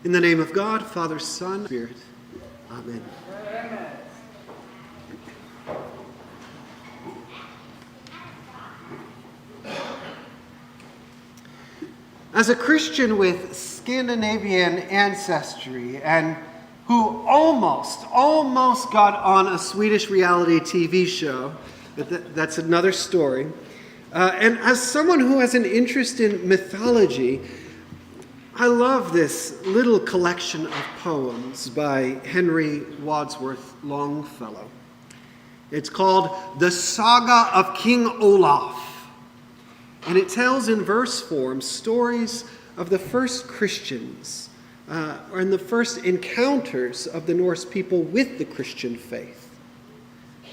In the name of God, Father, Son, Spirit. Amen. As a Christian with Scandinavian ancestry and who almost got on a Swedish reality TV show, that's another story, and as someone who has an interest in mythology, I love this little collection of poems by Henry Wadsworth Longfellow. It's called The Saga of King Olaf, and it tells in verse form stories of the first Christians and the first encounters of the Norse people with the Christian faith,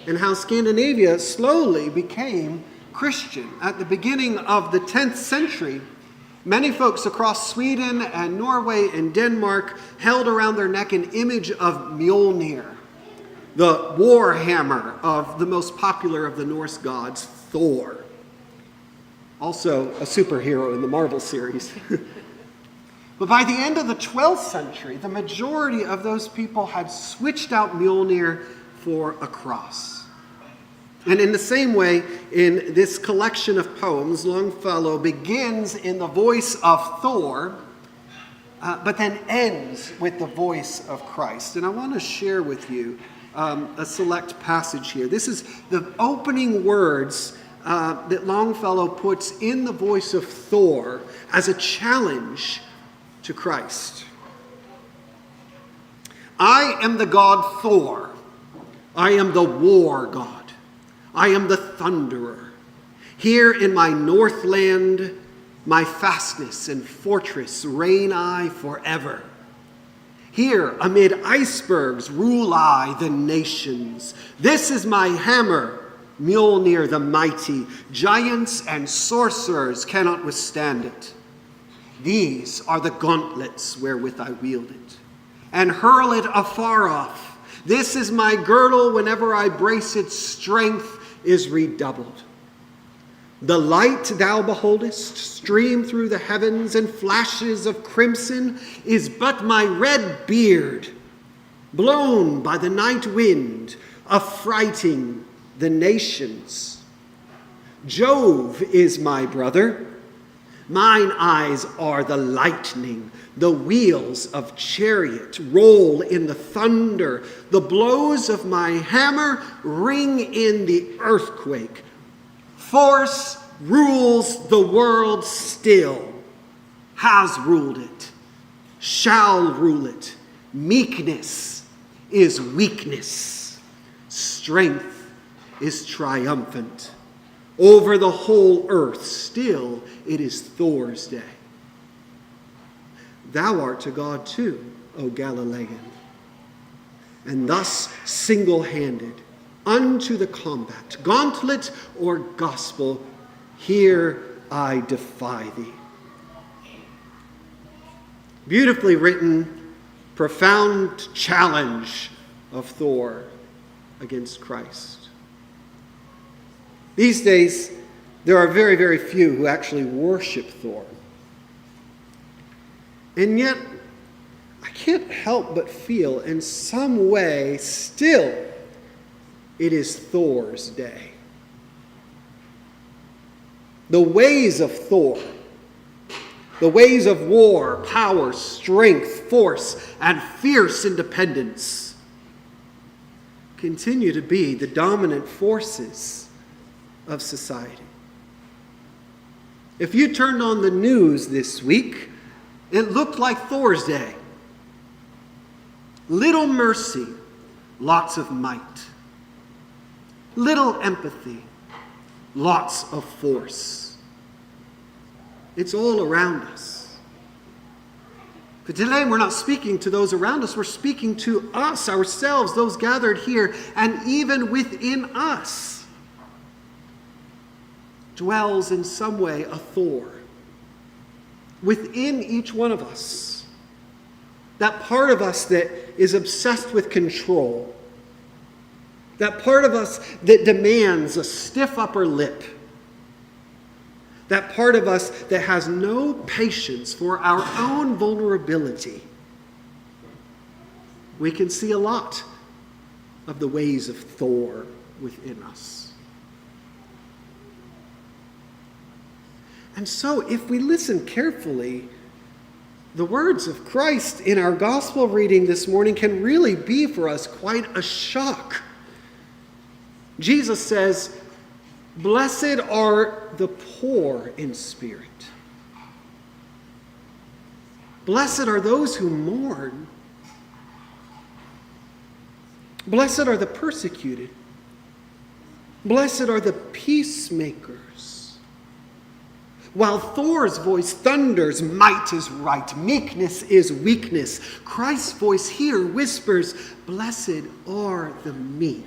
and how Scandinavia slowly became Christian. At the beginning of the 10th century, many folks across Sweden and Norway and Denmark held around their neck an image of Mjolnir, the war hammer of the most popular of the Norse gods, Thor. Also a superhero in the Marvel series. But by the end of the 12th century, the majority of those people had switched out Mjolnir for a cross. And in the same way, in this collection of poems, Longfellow begins in the voice of Thor, but then ends with the voice of Christ. And I want to share with you a select passage here. This is the opening words that Longfellow puts in the voice of Thor as a challenge to Christ. I am the god Thor. I am the war god. I am the thunderer. Here in my Northland, my fastness and fortress reign I forever. Here amid icebergs rule I the nations. This is my hammer, Mjolnir the mighty. Giants and sorcerers cannot withstand it. These are the gauntlets wherewith I wield it, and hurl it afar off. This is my girdle, whenever I brace it, strength is redoubled. The light thou beholdest stream through the heavens in flashes of crimson is but my red beard, blown by the night wind, affrighting the nations. Jove is my brother. Mine eyes are the lightning. The wheels of chariot roll in the thunder. The blows of my hammer ring in the earthquake. Force rules the world still, has ruled it, shall rule it. Meekness is weakness. Strength is triumphant. Over the whole earth still it is Thor's day. Thou art to God too, O Galilean. And thus single-handed, unto the combat, gauntlet or gospel, here I defy thee. Beautifully written, profound challenge of Thor against Christ. These days, there are very, very few who actually worship Thor. And yet, I can't help but feel in some way still it is Thor's day. The ways of Thor, the ways of war, power, strength, force, and fierce independence continue to be the dominant forces of society. If you turned on the news this week, it looked like Thor's day. Little mercy, lots of might. Little empathy, lots of force. It's all around us. But today we're not speaking to those around us, we're speaking to us, ourselves, those gathered here, and even within us dwells in some way a Thor. Within each one of us, that part of us that is obsessed with control, that part of us that demands a stiff upper lip, that part of us that has no patience for our own vulnerability, we can see a lot of the ways of Thor within us. And so, if we listen carefully, the words of Christ in our gospel reading this morning can really be for us quite a shock. Jesus says, "Blessed are the poor in spirit. Blessed are those who mourn. Blessed are the persecuted. Blessed are the peacemakers." While Thor's voice thunders, "Might is right, meekness is weakness," Christ's voice here whispers, "Blessed are the meek."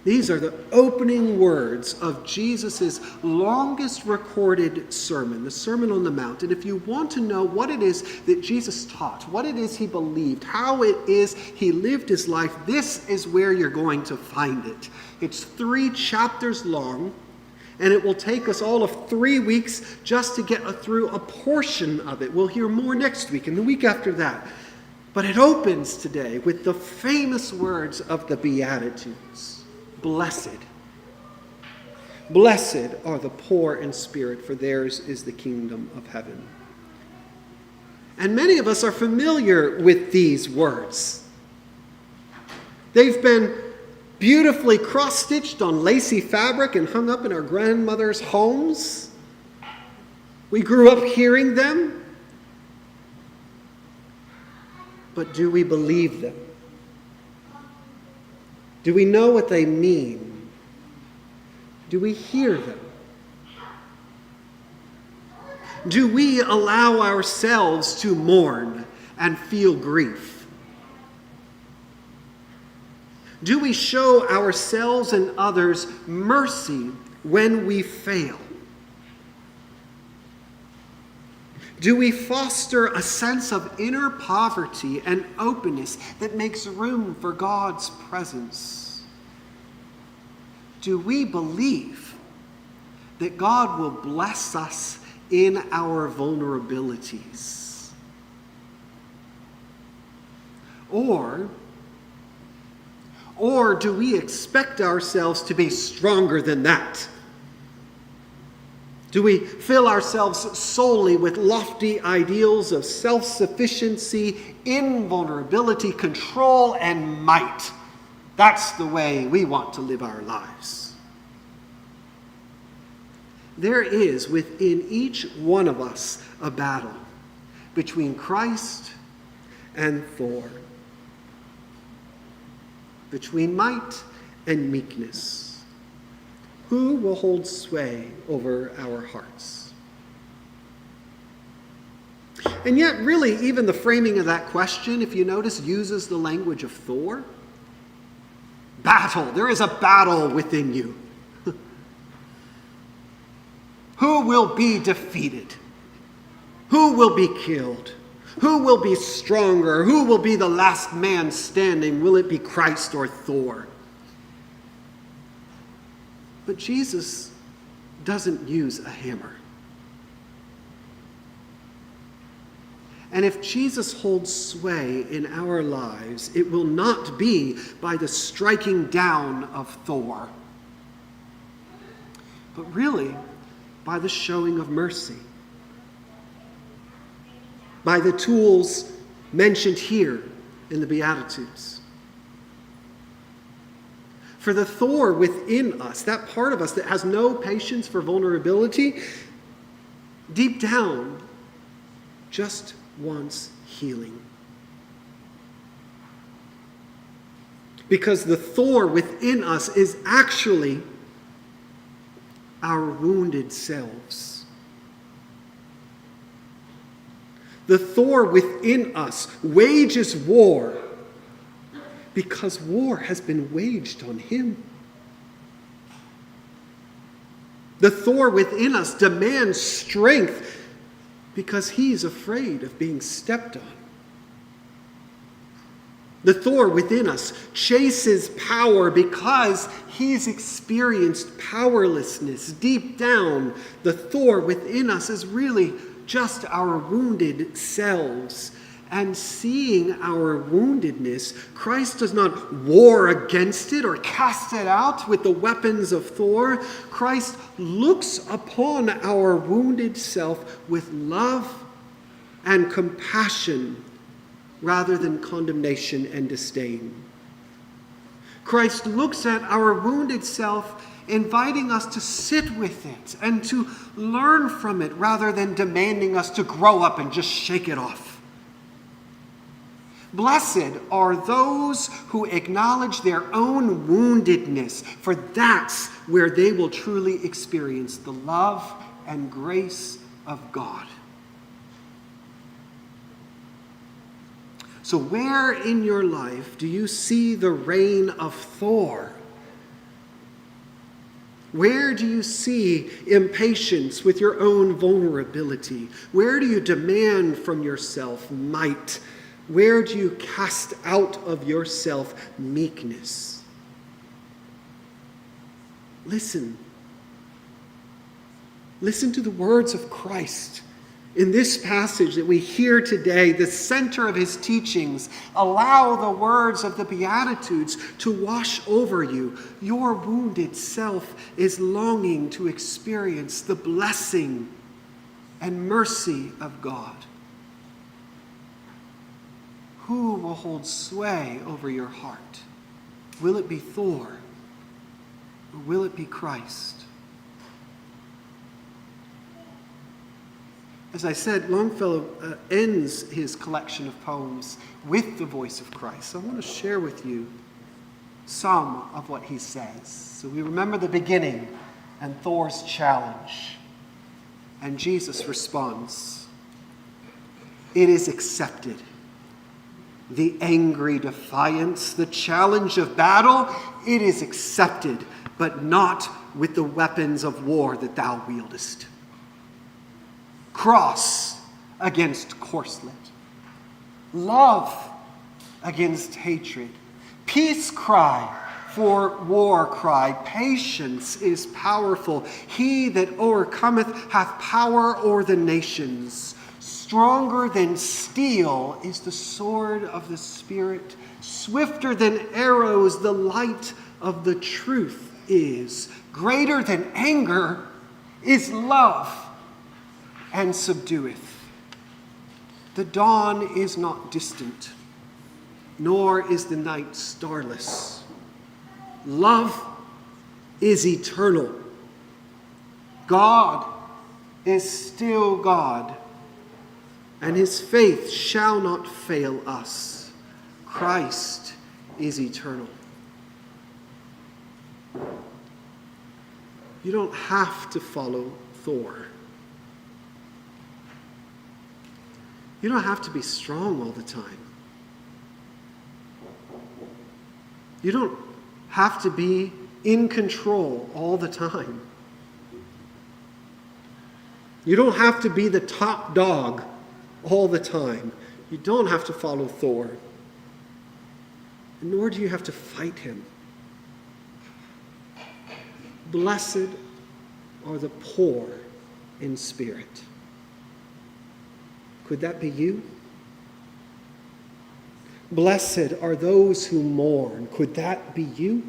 These are the opening words of Jesus' longest recorded sermon, the Sermon on the Mount. And if you want to know what it is that Jesus taught, what it is he believed, how it is he lived his life, this is where you're going to find it. It's 3 chapters long, and it will take us all of 3 weeks just to get through a portion of it. We'll hear more next week and the week after that. But it opens today with the famous words of the Beatitudes. Blessed. Blessed are the poor in spirit, for theirs is the kingdom of heaven. And many of us are familiar with these words. They've been beautifully cross-stitched on lacy fabric and hung up in our grandmother's homes. We grew up hearing them. But do we believe them? Do we know what they mean? Do we hear them? Do we allow ourselves to mourn and feel grief? Do we show ourselves and others mercy when we fail? Do we foster a sense of inner poverty and openness that makes room for God's presence? Do we believe that God will bless us in our vulnerabilities? Or do we expect ourselves to be stronger than that? Do we fill ourselves solely with lofty ideals of self-sufficiency, invulnerability, control, and might? That's the way we want to live our lives. There is within each one of us a battle between Christ and Thor, between might and meekness. Who will hold sway over our hearts? And yet, really, even the framing of that question, if you notice, uses the language of Thor. Battle. There is a battle within you. Who will be defeated? Who will be killed? Who will be stronger? Who will be the last man standing? Will it be Christ or Thor? But Jesus doesn't use a hammer. And if Jesus holds sway in our lives, it will not be by the striking down of Thor, but really by the showing of mercy, by the tools mentioned here in the Beatitudes. For the Thor within us, that part of us that has no patience for vulnerability, deep down, just wants healing. Because the Thor within us is actually our wounded selves. The Thor within us wages war because war has been waged on him. The Thor within us demands strength because he's afraid of being stepped on. The Thor within us chases power because he's experienced powerlessness. Deep down, the Thor within us is really just our wounded selves. And seeing our woundedness, Christ does not war against it or cast it out with the weapons of Thor. Christ looks upon our wounded self with love and compassion rather than condemnation and disdain. Christ looks at our wounded self, inviting us to sit with it and to learn from it rather than demanding us to grow up and just shake it off. Blessed are those who acknowledge their own woundedness, for that's where they will truly experience the love and grace of God. So where in your life do you see the reign of Thor? Where do you see impatience with your own vulnerability? Where do you demand from yourself might? Where do you cast out of yourself meekness? Listen. Listen to the words of Christ. In this passage that we hear today, the center of his teachings, allow the words of the Beatitudes to wash over you. Your wounded self is longing to experience the blessing and mercy of God. Who will hold sway over your heart? Will it be Thor, or will it be Christ? As I said, Longfellow ends his collection of poems with the voice of Christ. So I want to share with you some of what he says. So we remember the beginning and Thor's challenge. And Jesus responds, "It is accepted. The angry defiance, the challenge of battle, it is accepted, but not with the weapons of war that thou wieldest. Cross against corslet, love against hatred, peace cry for war cry. Patience is powerful. He that overcometh hath power o'er the nations. Stronger than steel is the sword of the Spirit. Swifter than arrows the light of the truth is. Greater than anger is love, and subdueth. The dawn is not distant, nor is the night starless. Love is eternal. God is still God, and his faith shall not fail us. Christ is eternal." You don't have to follow Thor. You don't have to be strong all the time. You don't have to be in control all the time. You don't have to be the top dog all the time. You don't have to follow Thor. Nor do you have to fight him. Blessed are the poor in spirit. Could that be you? Blessed are those who mourn. Could that be you?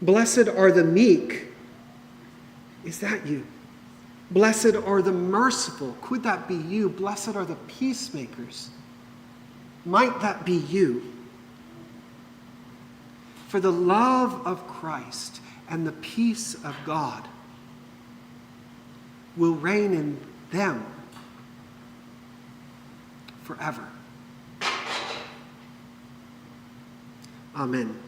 Blessed are the meek. Is that you? Blessed are the merciful. Could that be you? Blessed are the peacemakers. Might that be you? For the love of Christ and the peace of God will reign in them forever. Amen.